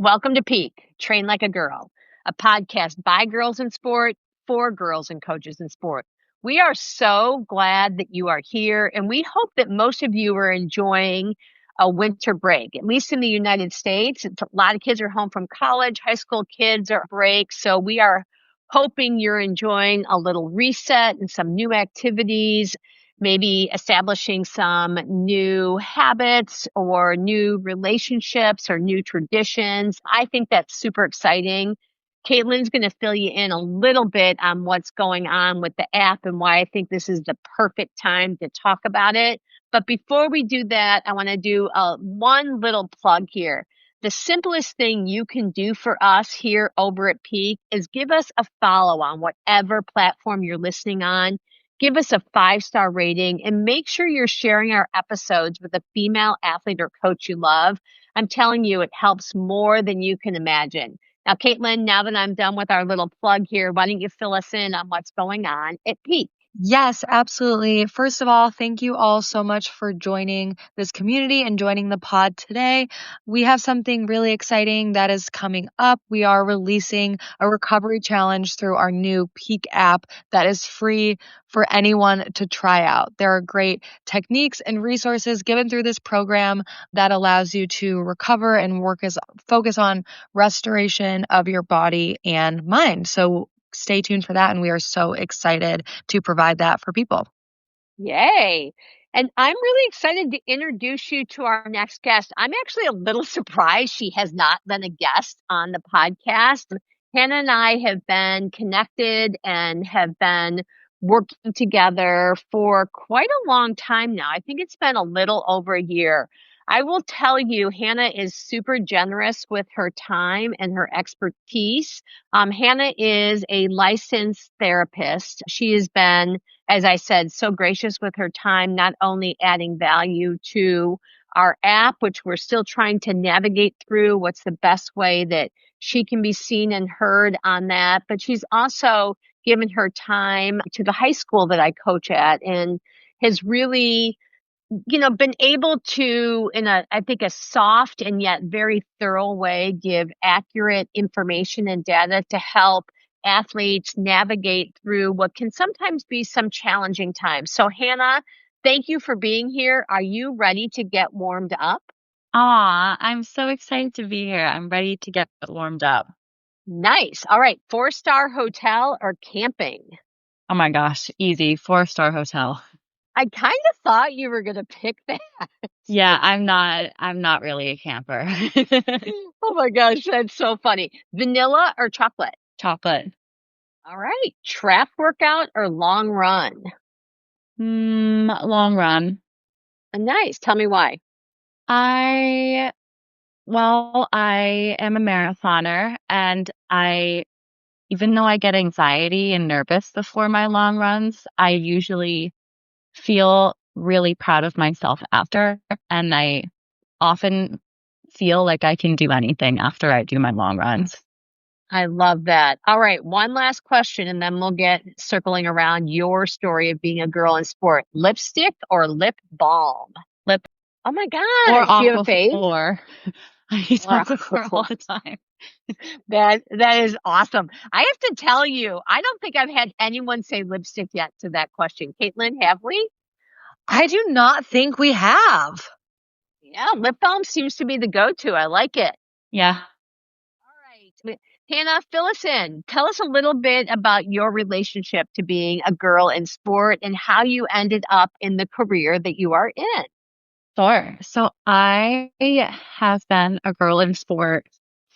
Welcome to Peak, Train Like a Girl, a podcast by girls in sport, for girls and coaches in sport. We are so glad that you are here, and we hope that most of you are enjoying a winter break, at least in the United States. A lot of kids are home from college, high school kids are break, so we are hoping you're enjoying a little reset and some new activities, maybe establishing some new habits or new relationships or new traditions. I think that's super exciting. Caitlin's going to fill you in a little bit on what's going on with the app and why I think this is the perfect time to talk about it. But before we do that, I want to do one little plug here. The simplest thing you can do for us here over at Peak is give us a follow on whatever platform you're listening on. Give us a 5-star rating and make sure you're sharing our episodes with a female athlete or coach you love. I'm telling you, it helps more than you can imagine. Now, Caitlin, now that I'm done with our little plug here, why don't you fill us in on what's going on at Peak? Yes, absolutely. First of all, thank you all so much for joining this community and joining the pod today. We have something really exciting that is coming up. We are releasing a recovery challenge through our new Peak app that is free for anyone to try out. There are great techniques and resources given through this program that allows you to recover and focus on restoration of your body and mind. So stay tuned for that, and we are so excited to provide that for people. Yay. And I'm really excited to introduce you to our next guest. I'm actually a little surprised she has not been a guest on the podcast. Hannah and I have been connected and have been working together for quite a long time now. I think it's been a little over a year. I will tell you, Hannah is super generous with her time and her expertise. Hannah is a licensed therapist. She has been, as I said, so gracious with her time, not only adding value to our app, which we're still trying to navigate through what's the best way that she can be seen and heard on that, but she's also given her time to the high school that I coach at and has really been able to, I think, a soft and yet very thorough way, give accurate information and data to help athletes navigate through what can sometimes be some challenging times. So, Hannah, thank you for being here. Are you ready to get warmed up? I'm so excited to be here. I'm ready to get warmed up. Nice. All right. 4-star hotel or camping? Oh my gosh, easy. 4-star hotel. I kind of thought you were going to pick that. Yeah, I'm not really a camper. Oh my gosh, that's so funny. Vanilla or chocolate? Chocolate. All right. Track workout or long run? Long run. Nice. Tell me why. I I am a marathoner, and even though I get anxiety and nervous before my long runs, I usually feel really proud of myself after, and I often feel like I can do anything after I do my long runs. I love that. All right. One last question, and then we'll get circling around your story of being a girl in sport. Lipstick or lip balm? Lip Oh my or gosh. Do you have a fave? Aquaphor. I use Or Aquaphor all the time. That is awesome. I have to tell you, I don't think I've had anyone say lipstick yet to that question. Caitlin, have we? I do not think we have. Yeah, lip balm seems to be the go-to. I like it. Yeah. All right. Hannah, fill us in. Tell us a little bit about your relationship to being a girl in sport and how you ended up in the career that you are in. Sure. So I have been a girl in sport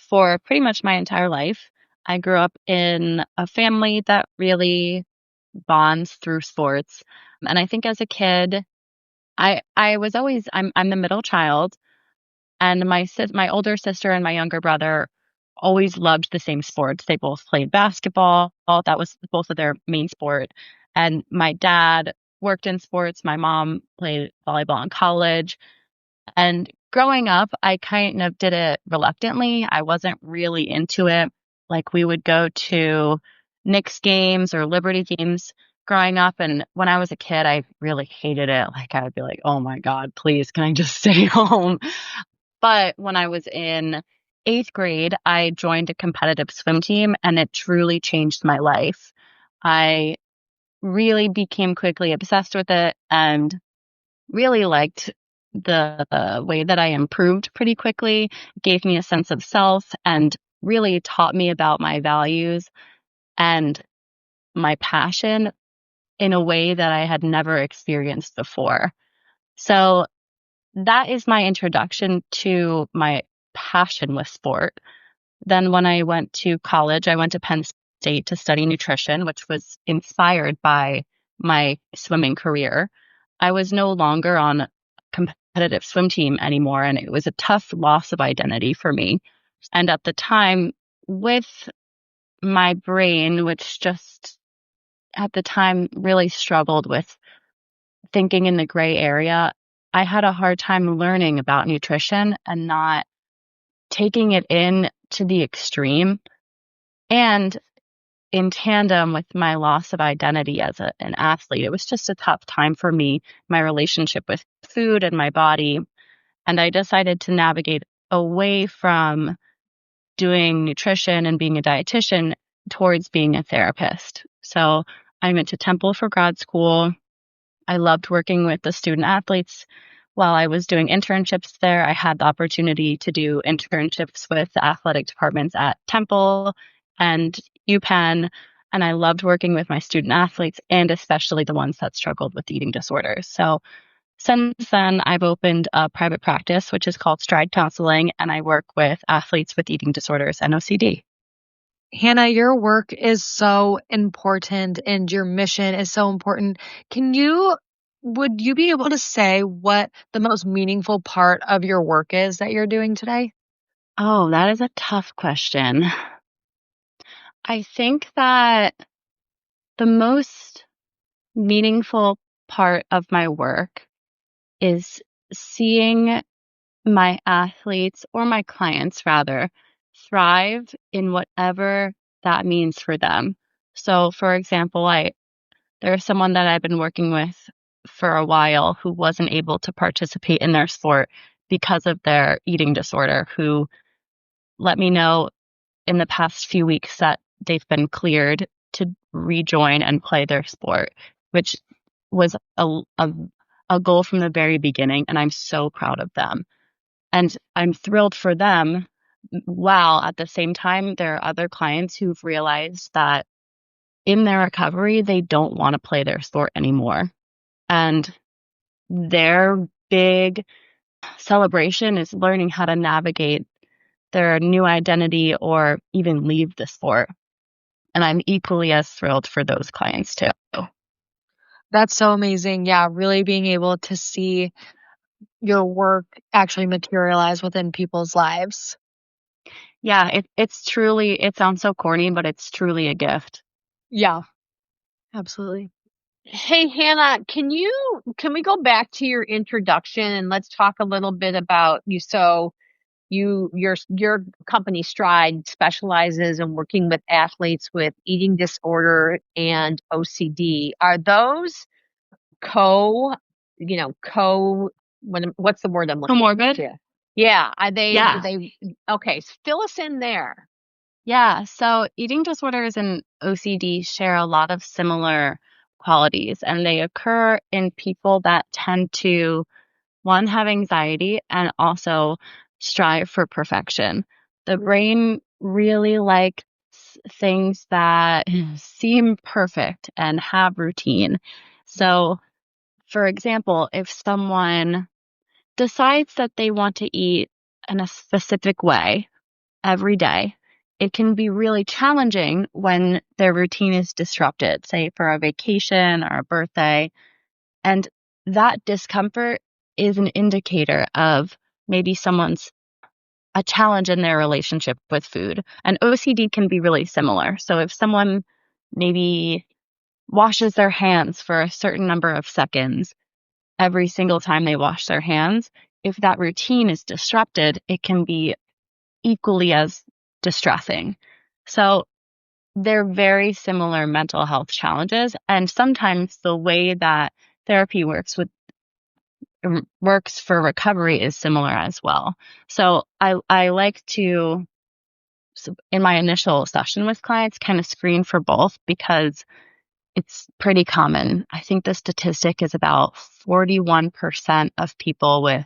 for pretty much my entire life. I grew up in a family that really bonds through sports. And I think as a kid, I was always I'm the middle child, and my older sister and my younger brother always loved the same sports. They both played basketball. That was both of their main sport. And my dad worked in sports. My mom played volleyball in college. And growing up, I kind of did it reluctantly. I wasn't really into it. Like, we would go to Knicks games or Liberty games growing up. And when I was a kid, I really hated it. Like, I would be like, oh my God, please, can I just stay home? But when I was in 8th grade, I joined a competitive swim team, and it truly changed my life. I really became quickly obsessed with it and really liked the way that I improved pretty quickly. It gave me a sense of self and really taught me about my values and my passion in a way that I had never experienced before. So that is my introduction to my passion with sport. Then when I went to college, I went to Penn State to study nutrition, which was inspired by my swimming career. I was no longer on a competitive swim team anymore, and it was a tough loss of identity for me. And at the time, with my brain, which just at the time really struggled with thinking in the gray area, I had a hard time learning about nutrition and not taking it in to the extreme. And in tandem with my loss of identity as an athlete, it was just a tough time for me, my relationship with food and my body. And I decided to navigate away from doing nutrition and being a dietitian towards being a therapist. So I went to Temple for grad school. I loved working with the student athletes. While I was doing internships there, I had the opportunity to do internships with the athletic departments at Temple and UPenn. And I loved working with my student athletes and especially the ones that struggled with eating disorders. So since then, I've opened a private practice, which is called Stride Counseling, and I work with athletes with eating disorders and OCD. Hannah, your work is so important and your mission is so important. Would you be able to say what the most meaningful part of your work is that you're doing today? Oh, that is a tough question. I think that the most meaningful part of my work is seeing my athletes, or my clients rather, thrive in whatever that means for them. So, for example, there's someone that I've been working with for a while who wasn't able to participate in their sport because of their eating disorder, who let me know in the past few weeks that they've been cleared to rejoin and play their sport, which was a goal from the very beginning. And I'm so proud of them. And I'm thrilled for them. While at the same time, there are other clients who've realized that in their recovery, they don't want to play their sport anymore. And their big celebration is learning how to navigate their new identity or even leave the sport. And I'm equally as thrilled for those clients too. That's so amazing. Yeah, really being able to see your work actually materialize within people's lives. Yeah, it's truly, it sounds so corny, but it's truly a gift. Yeah, absolutely. Hey, Hannah, can we go back to your introduction and let's talk a little bit about you? So your company Stride specializes in working with athletes with eating disorder and OCD. Are those co, what's the word I'm looking Comorbid? for? Yeah. Are they, Yeah. okay, fill us in there. Yeah. So eating disorders and OCD share a lot of similar qualities, and they occur in people that tend to, one, have anxiety and also strive for perfection. The brain really likes things that seem perfect and have routine. So, for example, if someone decides that they want to eat in a specific way every day, it can be really challenging when their routine is disrupted, say for a vacation or a birthday. And that discomfort is an indicator of maybe someone's a challenge in their relationship with food. And OCD can be really similar. So if someone maybe washes their hands for a certain number of seconds every single time they wash their hands, if that routine is disrupted, it can be equally as distressing. So they're very similar mental health challenges. And sometimes the way that therapy works with works for recovery is similar as well. So I like to, in my initial session with clients, kind of screen for both because it's pretty common. I think the statistic is about 41% of people with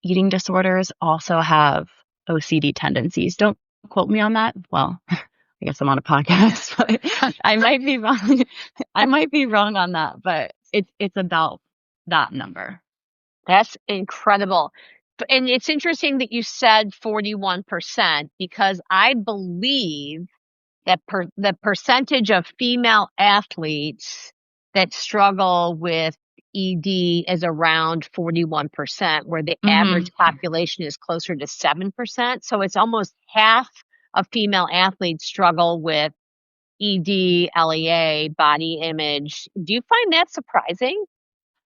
eating disorders also have OCD tendencies. Don't quote me on that. Well, I guess I'm on a podcast, but I might be wrong. I might be wrong on that, but it's about that number. That's incredible. And it's interesting that you said 41% because I believe that the percentage of female athletes that struggle with ED is around 41%, where the average population is closer to 7%. So it's almost half of female athletes struggle with ED, LEA, body image. Do you find that surprising?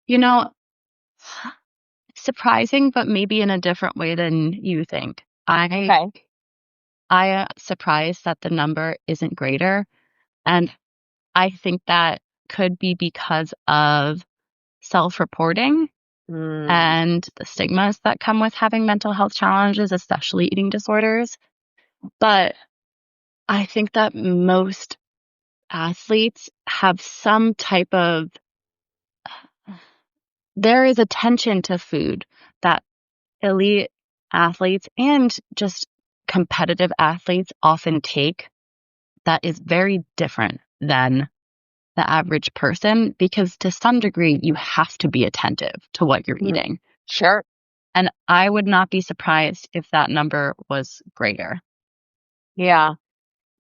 You know, surprising, but maybe in a different way than you think. Okay. I surprised that the number isn't greater. And I think that could be because of self-reporting and the stigmas that come with having mental health challenges, especially eating disorders. But I think that most athletes have some type of, there is attention to food that elite athletes and just competitive athletes often take that is very different than the average person because to some degree you have to be attentive to what you're eating. Sure. And I would not be surprised if that number was greater. Yeah.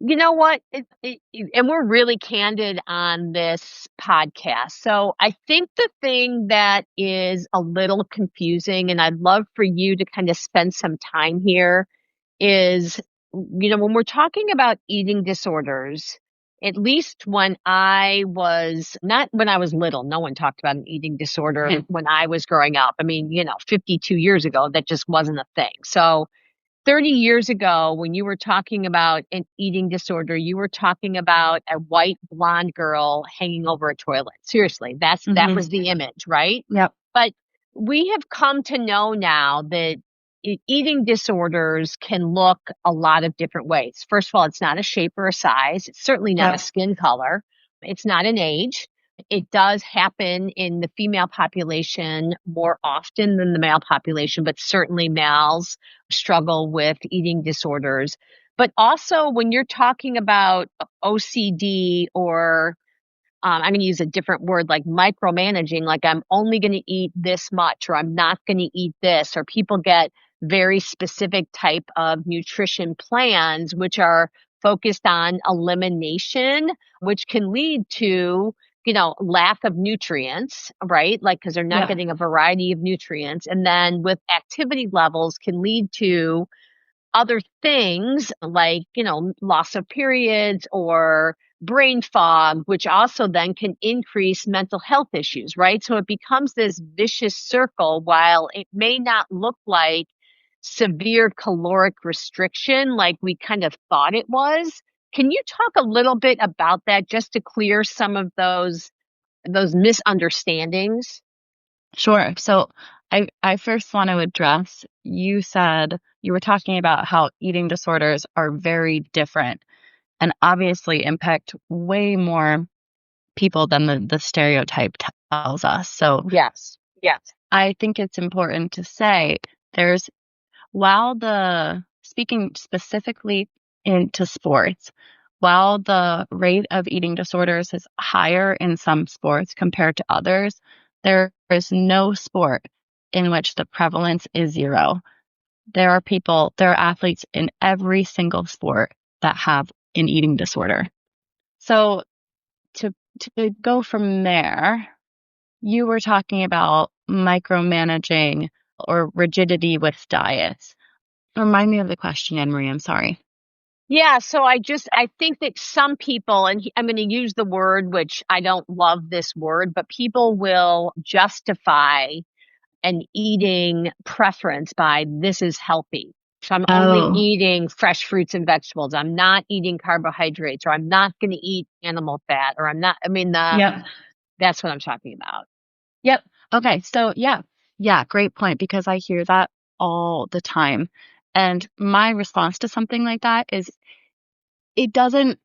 You know what? And we're really candid on this podcast. So I think the thing that is a little confusing, and I'd love for you to kind of spend some time here, is, when we're talking about eating disorders, at least when I was not when I was little, no one talked about an eating disorder when I was growing up. I mean, 52 years ago, that just wasn't a thing. So 30 years ago, when you were talking about an eating disorder, you were talking about a white blonde girl hanging over a toilet. Seriously, that was the image, right? Yep. But we have come to know now that eating disorders can look a lot of different ways. First of all, it's not a shape or a size. It's certainly not a skin color. It's not an age. It does happen in the female population more often than the male population, but certainly males struggle with eating disorders. But also when you're talking about OCD or I'm going to use a different word like micromanaging, like I'm only going to eat this much or I'm not going to eat this, or people get very specific type of nutrition plans, which are focused on elimination, which can lead to, lack of nutrients, right? Like, because they're not getting a variety of nutrients. And then with activity levels can lead to other things like, loss of periods or brain fog, which also then can increase mental health issues, right? So it becomes this vicious circle. While it may not look like severe caloric restriction like we kind of thought it was, can you talk a little bit about that just to clear some of those misunderstandings? Sure. So I first want to address, you said you were talking about how eating disorders are very different and obviously impact way more people than the stereotype tells us. So Yes. I think it's important to say speaking specifically into sports, while the rate of eating disorders is higher in some sports compared to others, there is no sport in which the prevalence is zero. There are athletes in every single sport that have an eating disorder. So to go from there, you were talking about micromanaging or rigidity with diets. Remind me of the question, Anne-Marie. I'm sorry. Yeah, so I think that some people, and I'm going to use the word, which I don't love this word, but people will justify an eating preference by this is healthy. So I'm only eating fresh fruits and vegetables. I'm not eating carbohydrates, or I'm not going to eat animal fat, or I'm not, that's what I'm talking about. Yep. Okay. So yeah, Yeah, great point, because I hear that all the time. And my response to something like that is it doesn't,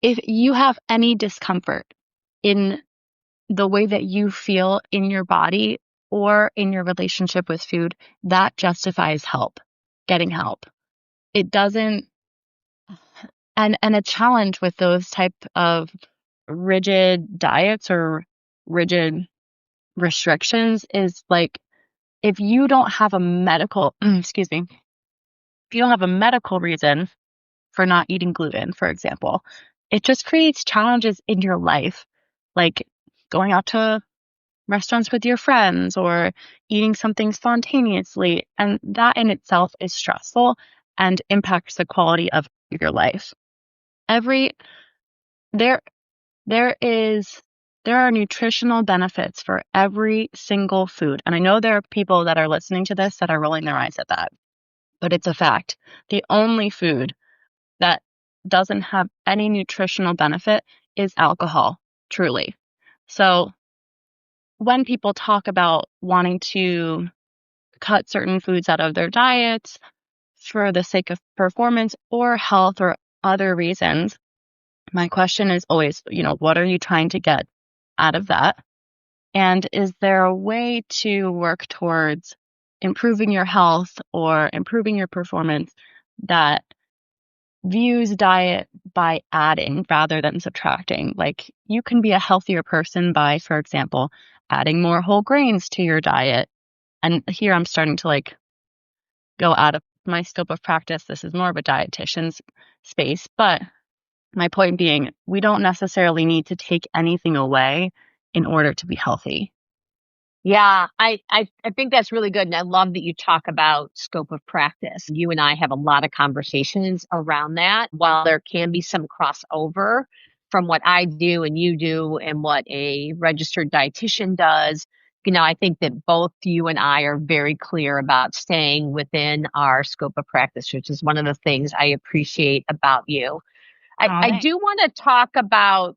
if you have any discomfort in the way that you feel in your body or in your relationship with food, that justifies getting help. It doesn't, and a challenge with those type of rigid diets or rigid restrictions is like, if you don't have a medical, excuse me, if you don't have a medical reason for not eating gluten, for example, it just creates challenges in your life, like going out to restaurants with your friends or eating something spontaneously. And that in itself is stressful and impacts the quality of your life. Every, there, there is, there are nutritional benefits for every single food. And I know there are people that are listening to this that are rolling their eyes at that, but it's a fact. The only food that doesn't have any nutritional benefit is alcohol, truly. So when people talk about wanting to cut certain foods out of their diets for the sake of performance or health or other reasons, my question is always, what are you trying to get out of that? And is there a way to work towards improving your health or improving your performance that views diet by adding rather than subtracting? Like, you can be a healthier person by, for example, adding more whole grains to your diet. And here I'm starting to like go out of my scope of practice. This is more of a dietitian's space. But my point being, we don't necessarily need to take anything away in order to be healthy. Yeah, I think that's really good. And I love that you talk about scope of practice. You and I have a lot of conversations around that. While there can be some crossover from what I do and you do and what a registered dietitian does, I think that both you and I are very clear about staying within our scope of practice, which is one of the things I appreciate about you. I Right. do want to talk about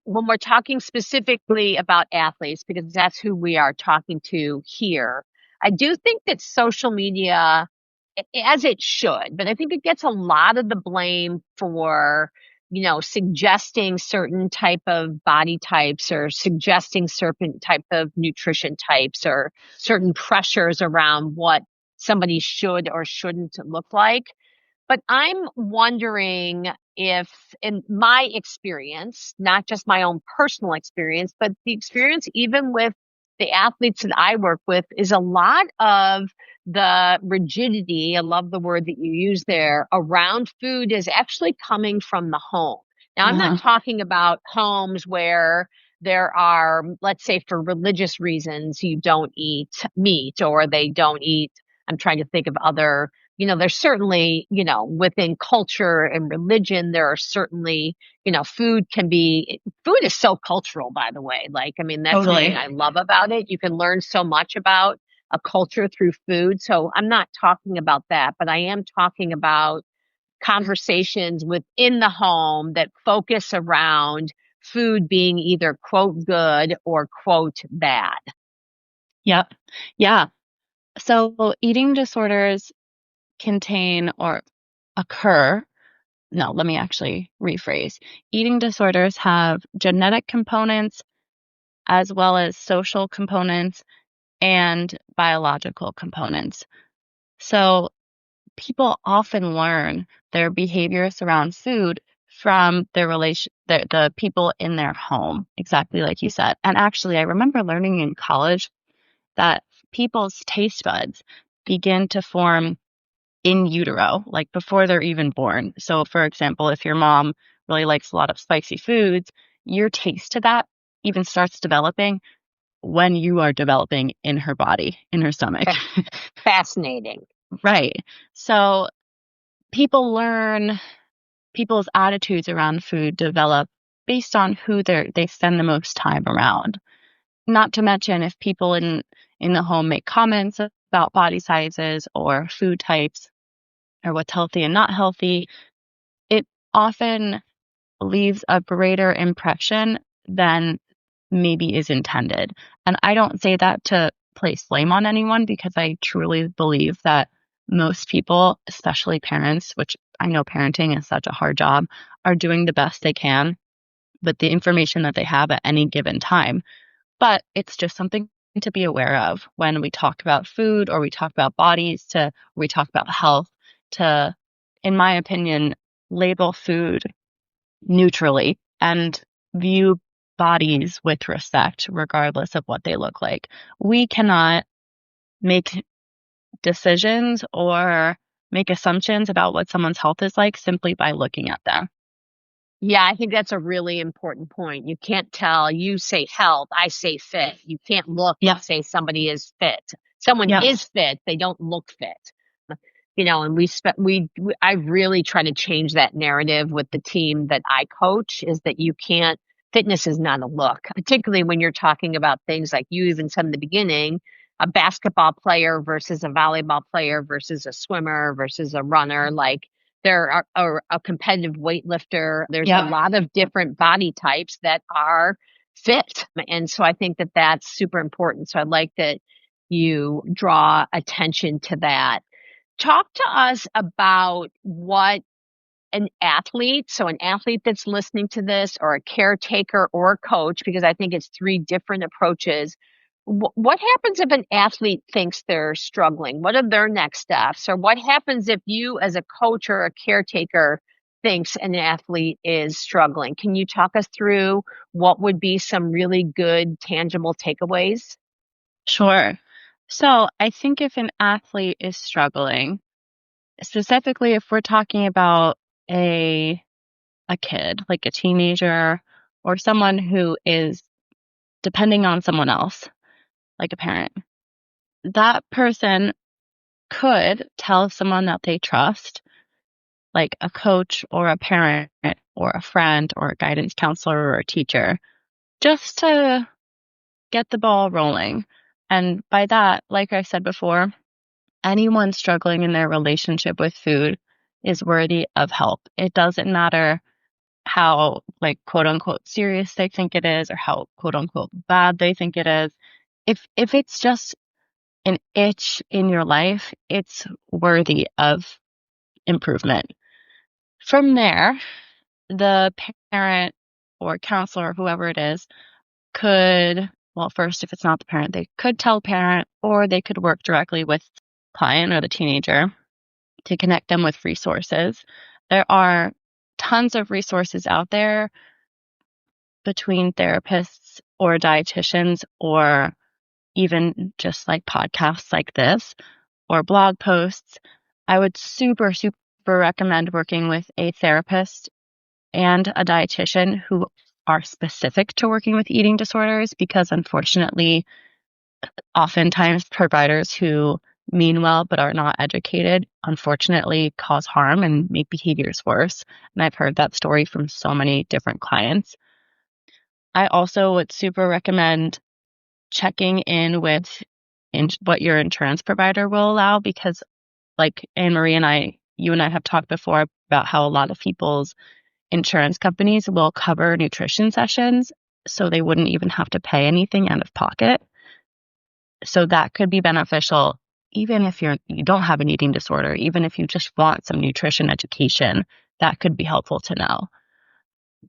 when we're talking specifically about athletes, because that's who we are talking to here, I do think that social media, as it should, but I think it gets a lot of the blame for, suggesting certain type of body types or suggesting certain type of nutrition types or certain pressures around what somebody should or shouldn't look like. But I'm wondering if, in my experience, not just my own personal experience, but the experience even with the athletes that I work with, is a lot of the rigidity, I love the word that you use there, around food is actually coming from the home. Now, I'm not Uh-huh. talking about homes where there are, let's say, for religious reasons, you don't eat meat or they don't eat. I'm trying to think of other, there's certainly, within culture and religion, there are certainly, food is so cultural, by the way. Like, I mean, that's the thing Totally. I love about it. You can learn so much about a culture through food. So I'm not talking about that, but I am talking about conversations within the home that focus around food being either quote good or quote bad. Yep. Yeah. So eating disorders contain or occur. No, let me actually rephrase. Eating disorders have genetic components as well as social components and biological components. So people often learn their behaviors around food from the people in their home, exactly like you said. And actually, I remember learning in college that people's taste buds begin to form in utero, like before they're even born. So, for example, if your mom really likes a lot of spicy foods, your taste to that even starts developing when you are developing in her body, in her stomach. Fascinating. Right. So, people learn, people's attitudes around food develop based on who they spend the most time around. Not to mention if people in the home make comments about body sizes or food types or what's healthy and not healthy, it often leaves a greater impression than maybe is intended. And I don't say that to place blame on anyone because I truly believe that most people, especially parents, which I know parenting is such a hard job, are doing the best they can with the information that they have at any given time. But it's just something to be aware of when we talk about food or we talk about bodies we talk about health to, in my opinion, label food neutrally and view bodies with respect, regardless of what they look like. We cannot make decisions or make assumptions about what someone's health is like simply by looking at them. Yeah, I think that's a really important point. You can't tell, you say health, I say fit. You can't look and say somebody is fit. Someone is fit, they don't look fit. And I really try to change that narrative with the team that I coach is that fitness is not a look, particularly when you're talking about things like you even said in the beginning, a basketball player versus a volleyball player versus a swimmer versus a runner. Like there are a competitive weightlifter. There's a lot of different body types that are fit. And so I think that that's super important. So I'd like that you draw attention to that. Talk to us about what an athlete that's listening to this, or a caretaker or a coach, because I think it's three different approaches. What happens if an athlete thinks they're struggling? What are their next steps? Or what happens if you as a coach or a caretaker thinks an athlete is struggling? Can you talk us through what would be some really good tangible takeaways? Sure. So I think if an athlete is struggling, specifically if we're talking about a kid, like a teenager or someone who is depending on someone else, like a parent, that person could tell someone that they trust, like a coach or a parent or a friend or a guidance counselor or a teacher, just to get the ball rolling. And by that, like I said before, anyone struggling in their relationship with food is worthy of help. It doesn't matter how, like, quote unquote serious they think it is or how quote unquote bad they think it is. If it's just an itch in your life, it's worthy of improvement. From there, the parent or counselor, whoever it is, could, well, first, if it's not the parent, they could tell parent, or they could work directly with the client or the teenager to connect them with resources. There are tons of resources out there between therapists or dietitians, or even just like podcasts like this or blog posts. I would super, super recommend working with a therapist and a dietitian who are specific to working with eating disorders, because unfortunately, oftentimes providers who mean well but are not educated, unfortunately, cause harm and make behaviors worse. And I've heard that story from so many different clients. I also would super recommend checking in with what your insurance provider will allow, because like Anne-Marie and you and I have talked before about how a lot of people's insurance companies will cover nutrition sessions, so they wouldn't even have to pay anything out of pocket. So that could be beneficial, even if you don't have an eating disorder, even if you just want some nutrition education, that could be helpful to know.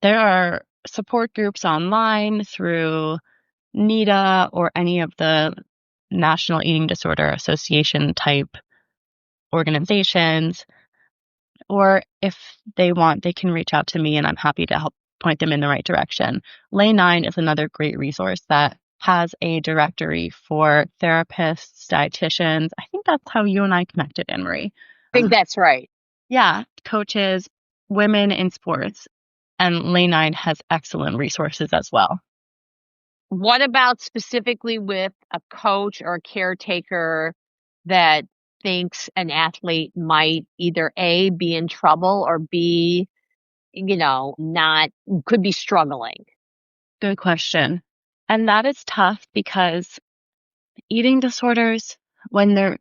There are support groups online through NEDA or any of the National Eating Disorder Association type organizations. Or if they want, they can reach out to me and I'm happy to help point them in the right direction. Lay 9 is another great resource that has a directory for therapists, dietitians. I think that's how you and I connected, Anne-Marie. I think that's right. Yeah, coaches, women in sports, and Lay 9 has excellent resources as well. What about specifically with a coach or a caretaker that thinks an athlete might either A, be in trouble, or B, could be struggling? Good question. And that is tough because eating disorders, when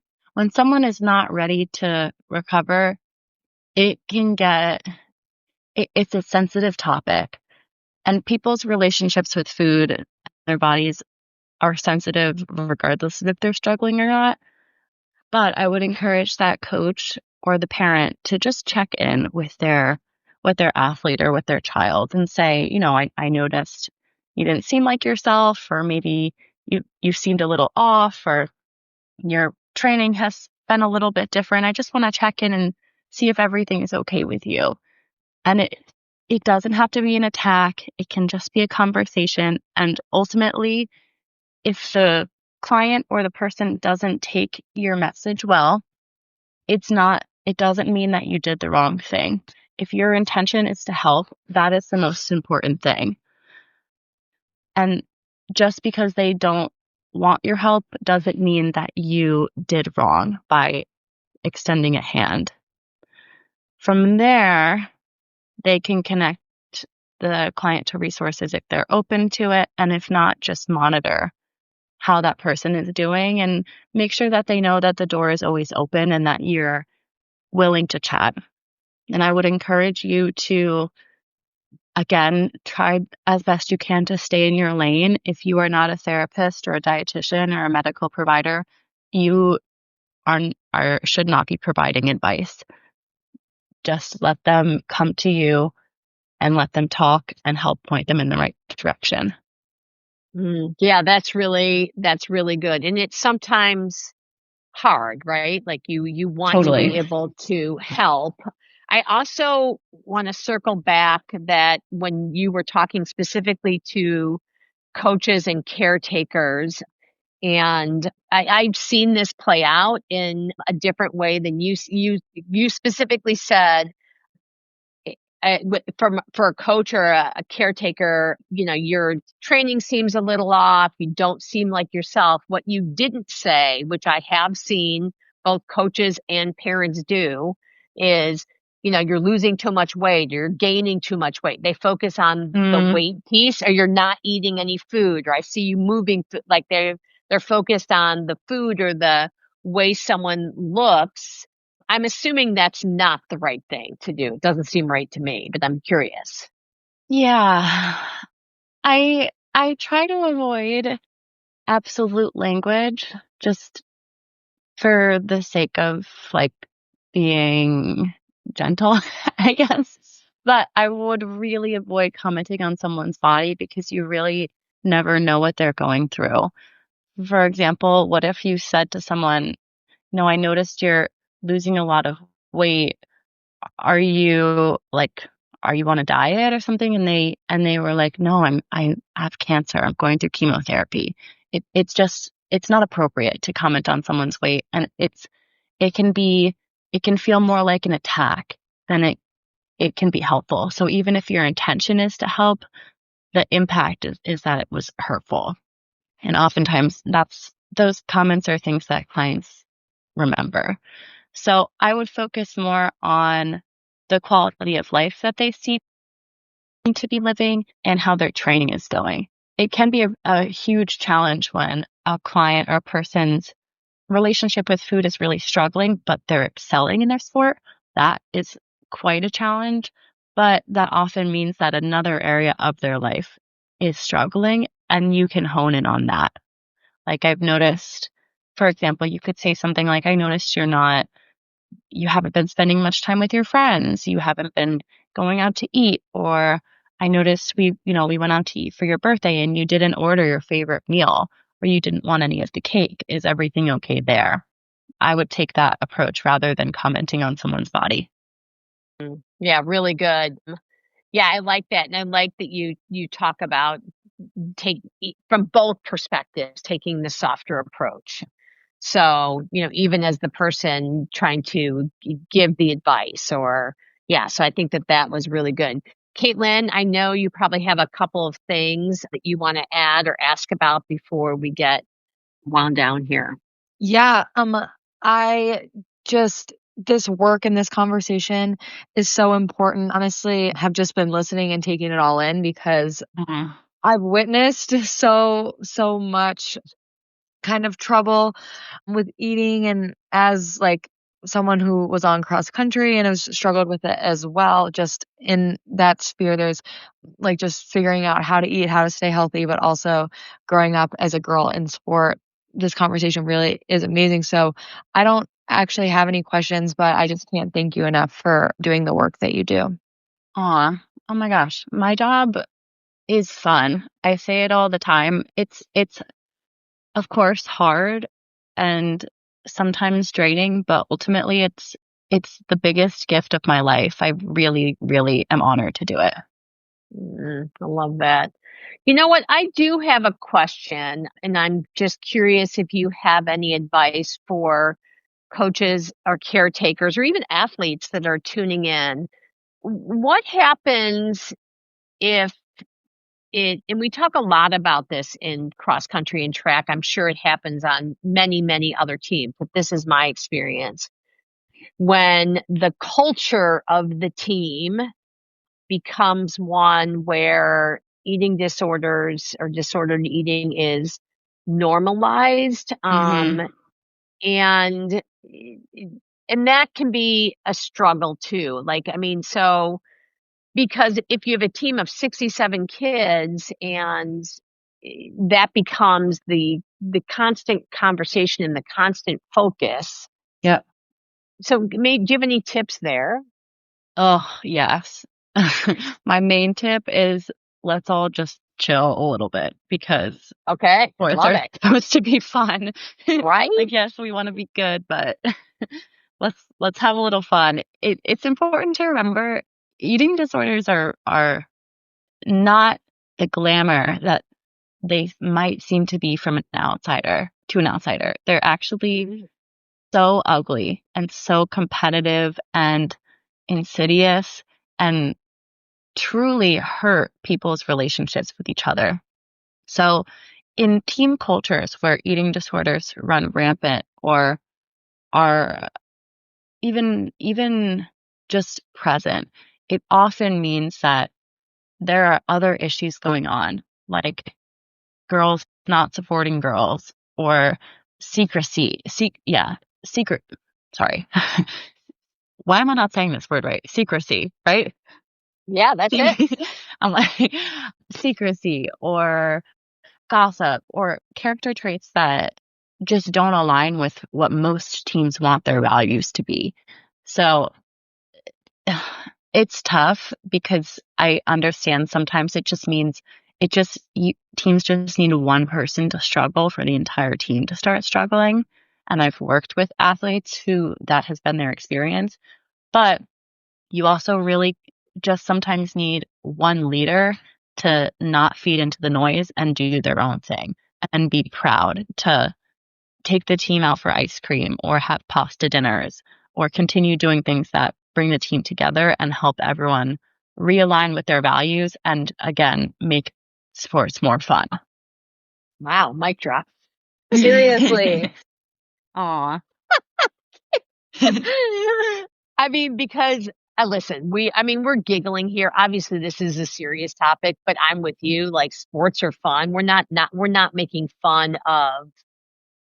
someone is not ready to recover, it's a sensitive topic. And people's relationships with food, their bodies, are sensitive regardless of if they're struggling or not. But I would encourage that coach or the parent to just check in with their athlete or with their child and say, I noticed you didn't seem like yourself, or maybe you seemed a little off, or your training has been a little bit different. I just want to check in and see if everything is okay with you. And it doesn't have to be an attack. It can just be a conversation. And ultimately, if the client or the person doesn't take your message well, it doesn't mean that you did the wrong thing. If your intention is to help, that is the most important thing. And just because they don't want your help doesn't mean that you did wrong by extending a hand. From there, they can connect the client to resources if they're open to it. And if not, just monitor how that person is doing and make sure that they know that the door is always open and that you're willing to chat. And I would encourage you to, again, try as best you can to stay in your lane. If you are not a therapist or a dietitian or a medical provider, you should not be providing advice. Just let them come to you and let them talk and help point them in the right direction. Yeah, that's really good. And it's sometimes hard, right? Like you want Totally. to be able to help. I also want to circle back that when you were talking specifically to coaches and caretakers, and I've seen this play out in a different way than you specifically said. For a coach or a caretaker, your training seems a little off. You don't seem like yourself. What you didn't say, which I have seen both coaches and parents do, is, you're losing too much weight, you're gaining too much weight. They focus on the weight piece, or you're not eating any food, or I see you moving, like they're focused on the food or the way someone looks. I'm assuming that's not the right thing to do. It doesn't seem right to me, but I'm curious. Yeah. I try to avoid absolute language just for the sake of like being gentle, I guess. But I would really avoid commenting on someone's body because you really never know what they're going through. For example, what if you said to someone, I noticed you're losing a lot of weight. Are you on a diet or something? And they were like, no, I have cancer. I'm going through chemotherapy. It's not appropriate to comment on someone's weight. And it can feel more like an attack than it can be helpful. So even if your intention is to help, the impact is that it was hurtful. And oftentimes those comments are things that clients remember. So I would focus more on the quality of life that they seem to be living and how their training is going. It can be a huge challenge when a client or a person's relationship with food is really struggling, but they're excelling in their sport. That is quite a challenge, but that often means that another area of their life is struggling, and you can hone in on that. Like I've noticed, for example, you could say something like, I noticed you haven't been spending much time with your friends. You haven't been going out to eat. Or I noticed we went out to eat for your birthday and you didn't order your favorite meal, or you didn't want any of the cake. Is everything okay there? I would take that approach rather than commenting on someone's body. Yeah, really good. Yeah, I like that. And I like that you talk about from both perspectives, taking the softer approach. So, even as the person trying to give the advice so I think that was really good. Caitlin, I know you probably have a couple of things that you want to add or ask about before we get wound down here. Yeah, this work and this conversation is so important. Honestly, have just been listening and taking it all in because I've witnessed so much kind of trouble with eating, and as like someone who was on cross country and has struggled with it as well, just in that sphere, there's like just figuring out how to eat, how to stay healthy, but also growing up as a girl in sport. This conversation really is amazing. So I don't actually have any questions, but I just can't thank you enough for doing the work that you do. Aw. Oh my gosh. My job is fun. I say it all the time. It's of course hard and sometimes draining, but ultimately it's the biggest gift of my life. I really, really am honored to do it. I love that. You know what? I do have a question, and I'm just curious if you have any advice for coaches or caretakers or even athletes that are tuning in. What happens if and we talk a lot about this in cross country and track. I'm sure it happens on many, many other teams, but this is my experience. When the culture of the team becomes one where eating disorders or disordered eating is normalized, Mhm. and that can be a struggle too. Like, I mean, so because if you have a team of 67 kids and that becomes the constant conversation and the constant focus. Yep. So do you have any tips there? Oh, yes. My main tip is let's all just chill a little bit because Okay, sports love are it. supposed to be fun. Right? Like, yes, we want to be good, but let's have a little fun. It's important to remember eating disorders are not the glamour that they might seem to be from an outsider to an outsider. They're actually so ugly and so competitive and insidious and truly hurt people's relationships with each other. So, in team cultures where eating disorders run rampant or are even just present, it often means that there are other issues going on, like girls not supporting girls or secret. Sorry. Why am I not saying this word right? Secrecy, right? Yeah, that's it. I'm like secrecy or gossip or character traits that just don't align with what most teams want their values to be. So it's tough because I understand sometimes it just means teams just need one person to struggle for the entire team to start struggling. And I've worked with athletes who that has been their experience. But you also really just sometimes need one leader to not feed into the noise and do their own thing and be proud to take the team out for ice cream or have pasta dinners or continue doing things that bring the team together and help everyone realign with their values and again make sports more fun. Wow, mic drop. Seriously. Aw. I mean, because listen, we're giggling here. Obviously, this is a serious topic, but I'm with you. Like, sports are fun. We're not making fun of.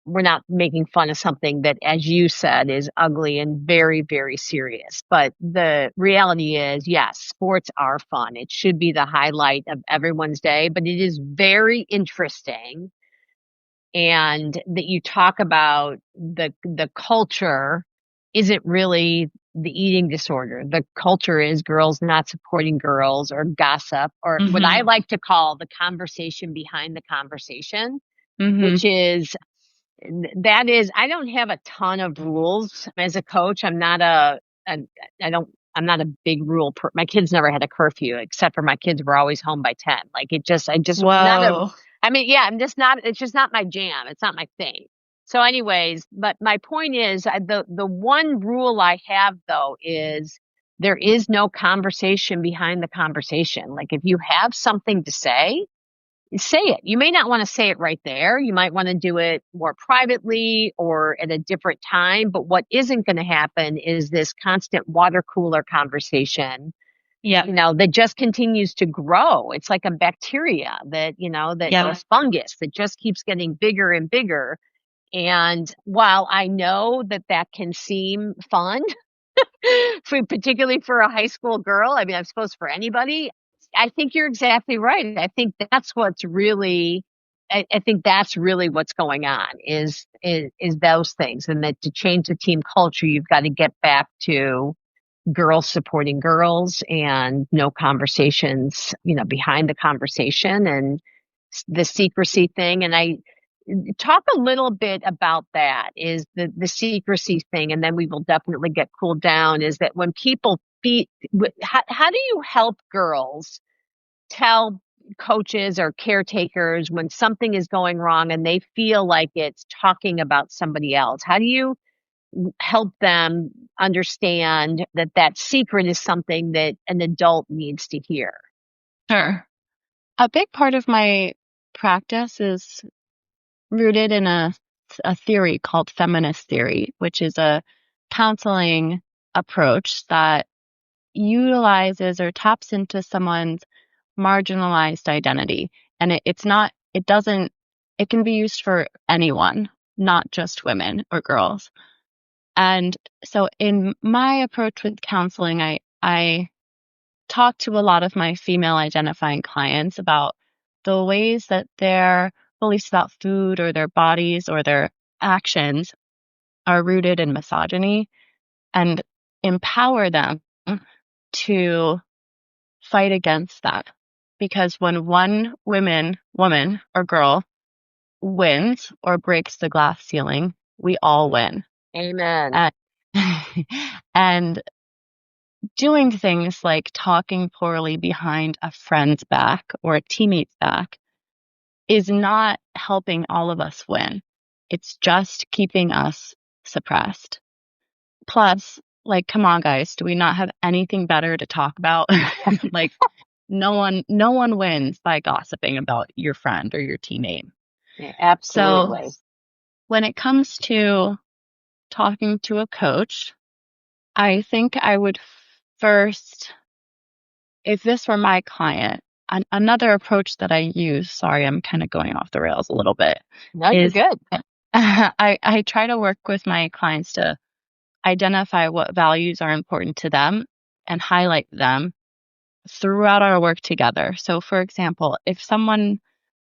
We're not making fun of something that, as you said, is ugly and very, very serious. But the reality is, yes, sports are fun. It should be the highlight of everyone's day, but it is very interesting. And that you talk about the culture isn't really the eating disorder. The culture is girls not supporting girls or gossip or what I Mhm. like to call the conversation behind the conversation, which Mhm. is that is, I don't have a ton of rules as a coach. A I don't, I'm not a big my kids never had a curfew except for my kids were always home by 10. Like I just not a, Whoa. I mean, yeah, it's just not my jam. It's not my thing. So anyways, but my point is the one rule I have though is there is no conversation behind the conversation. Like if you have something to say it. You may not want to say it right there. You might want to do it more privately or at a different time. But what isn't going to happen is this constant water cooler conversation, Yep. that just continues to grow. It's like a bacteria that, Yep. or fungus that just keeps getting bigger and bigger. And while I know that that can seem fun, particularly for a high school girl, I mean, I suppose for anybody, I think you're exactly right. I think that's what's really, I think that's really what's going on is those things, and that to change the team culture, you've got to get back to girls supporting girls and no conversations, behind the conversation and the secrecy thing. And I talk a little bit about that is the secrecy thing. And then we will definitely get cooled down is that when people how do you help girls tell coaches or caretakers when something is going wrong and they feel like it's talking about somebody else? How do you help them understand that that secret is something that an adult needs to hear? Sure. A big part of my practice is rooted in a theory called feminist theory, which is a counseling approach that utilizes or taps into someone's marginalized identity. And it can be used for anyone, not just women or girls. And so in my approach with counseling, I talk to a lot of my female identifying clients about the ways that their beliefs about food or their bodies or their actions are rooted in misogyny and empower them to fight against that. Because when one woman or girl wins or breaks the glass ceiling, we all win. Amen. And, and doing things like talking poorly behind a friend's back or a teammate's back is not helping all of us win. It's just keeping us suppressed. Plus, like, come on, guys, do we not have anything better to talk about? Like, no one wins by gossiping about your friend or your teammate. Yeah, absolutely. So when it comes to talking to a coach, I think I would first, if this were my client, another approach that I use, sorry, I'm kind of going off the rails a little bit, No, you're is good. I try to work with my clients to identify what values are important to them and highlight them throughout our work together. So, for example, if someone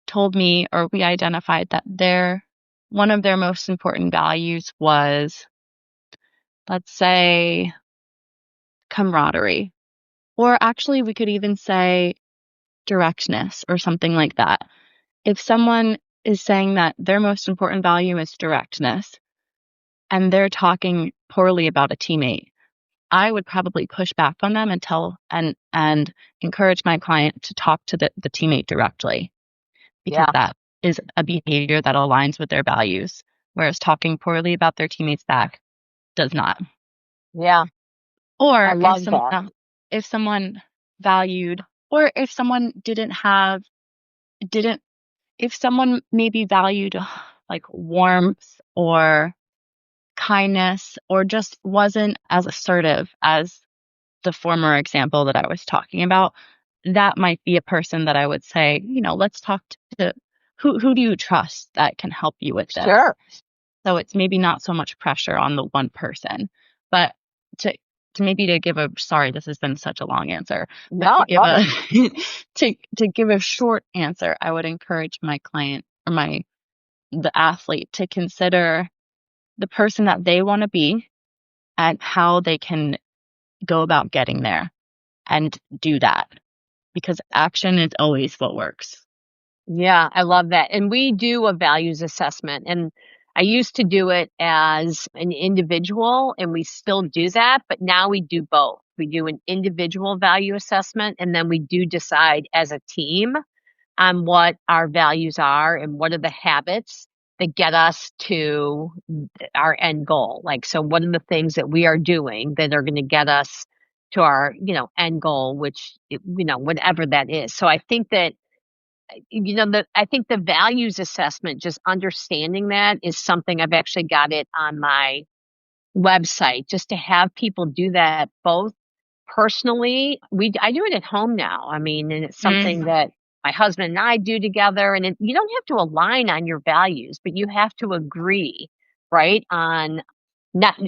told me or we identified that one of their most important values was, let's say, camaraderie, or actually we could even say directness or something like that. If someone is saying that their most important value is directness and they're talking poorly about a teammate, I would probably push back on them and encourage my client to talk to the teammate directly, because Yeah. that is a behavior that aligns with their values, whereas talking poorly about their teammate's back does not. Yeah. I Or love that. if someone valued, or if someone didn't if someone maybe valued like warmth or kindness or just wasn't as assertive as the former example that I was talking about, that might be a person that I would say, let's talk to who do you trust that can help you with this? Sure. So it's maybe not so much pressure on the one person, but to give sorry, this has been such a long answer, but No, to I give love to give a short answer, I would encourage my client or the athlete to consider the person that they want to be and how they can go about getting there and do that, because action is always what works. Yeah, I love that. And we do a values assessment. And I used to do it as an individual, and we still do that, but now we do both. We do an individual value assessment, and then we do decide as a team on what our values are and what are the habits that get us to our end goal. Like, so what are the things that we are doing that are going to get us to our, end goal, which, whatever that is. So I think that, I think the values assessment, just understanding that is something I've actually got it on my website, just to have people do that both personally. I do it at home now. I mean, and it's something that my husband and I do together. And you don't have to align on your values, but you have to agree, right? On not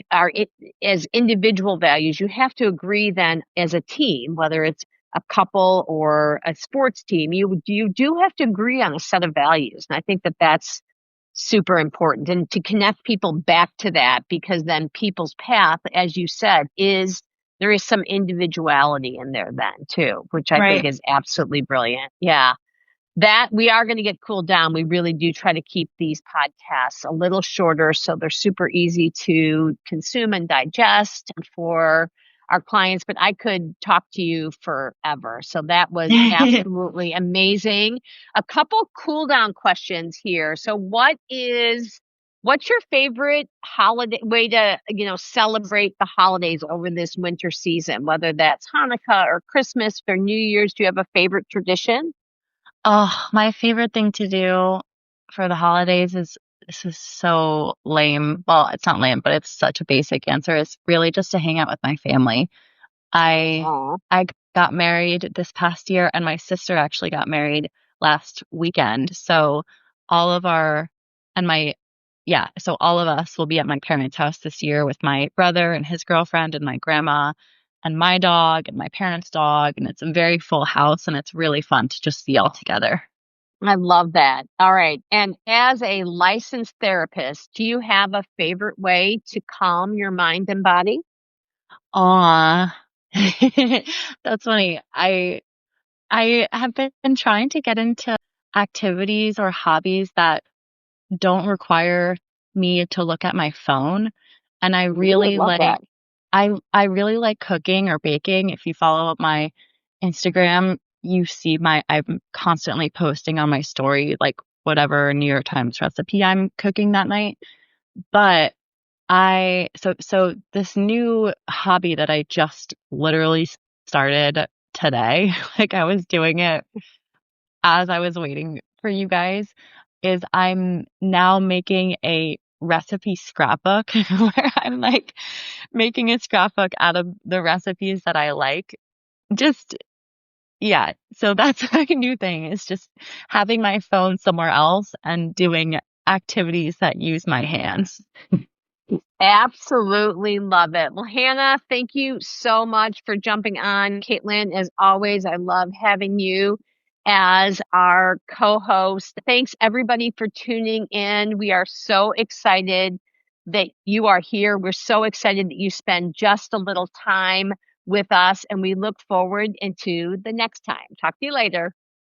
as individual values, you have to agree then as a team, whether it's a couple or a sports team, you do have to agree on a set of values. And I think that that's super important, and to connect people back to that, because then people's path, as you said, there is some individuality in there then too, which I think Right. is absolutely brilliant. Yeah. That we are going to get cooled down. We really do try to keep these podcasts a little shorter so they're super easy to consume and digest for our clients, but I could talk to you forever. So that was absolutely amazing. A couple cool down questions here. So what's your favorite holiday way to, celebrate the holidays over this winter season, whether that's Hanukkah or Christmas or New Year's? Do you have a favorite tradition? Oh, my favorite thing to do for the holidays is this is so lame. Well, it's not lame, but it's such a basic answer. Is really just to hang out with my family. I Aw. I got married this past year, and my sister actually got married last weekend. So all of our and my yeah, so all of us will be at my parents' house this year with my brother and his girlfriend and my grandma and my dog and my parents' dog, and it's a very full house, and it's really fun to just be all together. I love that. All right. And as a licensed therapist, do you have a favorite way to calm your mind and body? Aw. That's funny. I have been trying to get into activities or hobbies that don't require me to look at my phone, and I Ooh, I really love like that. I really like cooking or baking. If you follow my Instagram, you see I'm constantly posting on my story, like, whatever New York Times recipe I'm cooking that night. But so this new hobby that I just literally started today, like, I was doing it as I was waiting for you guys, is I'm now making a recipe scrapbook where I'm, like, making a scrapbook out of the recipes that I like. Just yeah, so that's my new thing, is just having my phone somewhere else and doing activities that use my hands. Absolutely love it. Well, Hannah, thank you so much for jumping on. Caitlin, as always, I love having you as our co-host. Thanks everybody for tuning in. We are so excited that you are here. We're so excited that you spend just a little time with us, and we look forward into the next time. Talk to you later.